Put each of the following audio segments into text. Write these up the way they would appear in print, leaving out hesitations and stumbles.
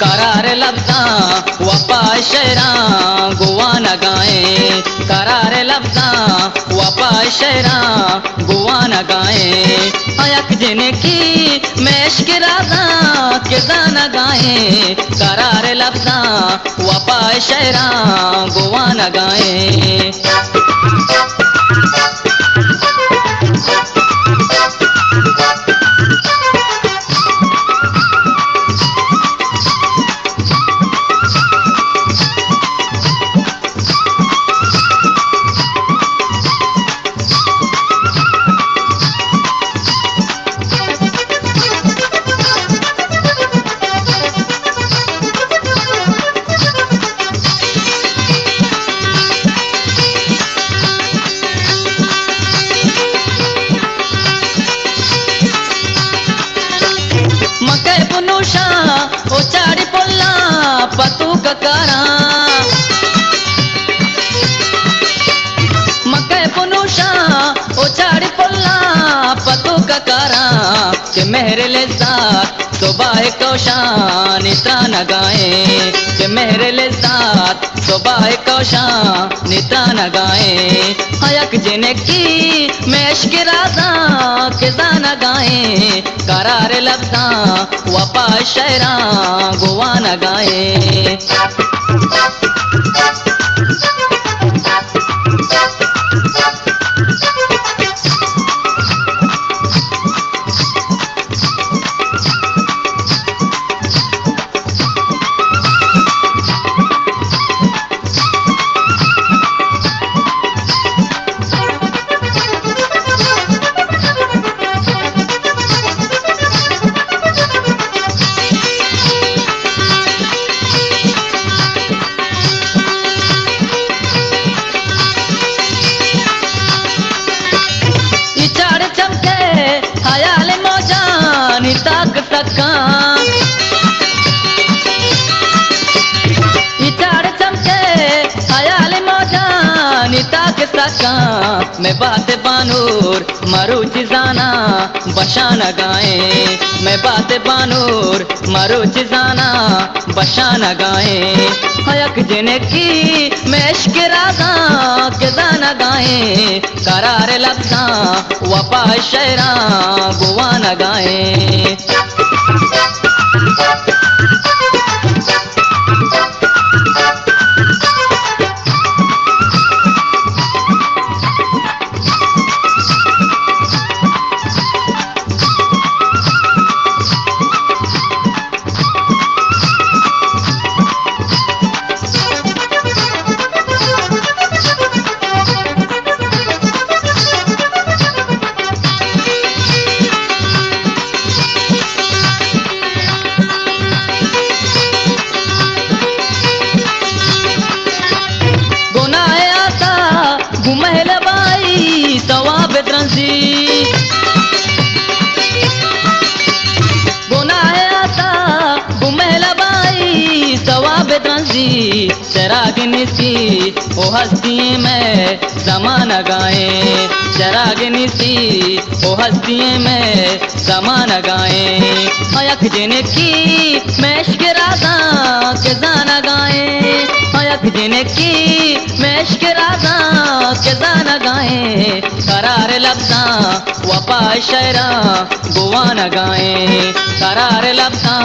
करार लफ्ज़ा वफा शहरा गुआ न गाए, करार लफ्ज़ा वफा शहरा गुआ न गाए, अयक जिनकी मैश्क राजा किज़ा न गाए, करार लफ्ज़ा वफा शहरा गुआ न गाए। मकै पुनुषा ओ चाड़ी पोल्ला पतू ककारा, मकै पुनुषा ओ चाड़ी पोल्ला पतू ककारा, के मेहरे ले साथ सुबह कौशान नित्रा न गाए, के मेहरे ले साथ सुबह कौशान नित्रा न गाए, हयक जिनकी मैश्क राजा किज़ा न गाए, करार लफ्ज़ा वफा शहरा गुआ न गाए। हयाल मौजानी ताक तका, इचाड़ चमके हयाल मौजानी ताक तका, मैं बात बानूर मरूच जाना बशा न गाए, मैं बात बानूर मरूच जाना बशा न गाए, हयक जिनकी मैश्क राजा किज़ा न गाए, करार लफ्ज़ा वफा शहरा गुआ न गाए। गुमहल बाई सवाब त्रंसी, गुनाह आता गुमहल बाई सवाब त्रंसी, चराग निसी ओ हस्ती में ज़मान गाए, चराग निसी ओ हस्ती में ज़मान गाए, हयक जिनकी मैश्क राजा किज़ा न गाए, हयक जिनकी मैश्क राजा किज़ा न गाए, करार लफ्ज़ा वफा शहरा गुआ न गाए, करार लफ्ज़ा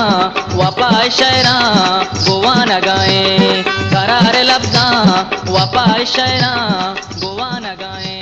वफा शहरा गुआ न गाए, करार लफ्ज़ा वफा शहरा गुआ न गाए।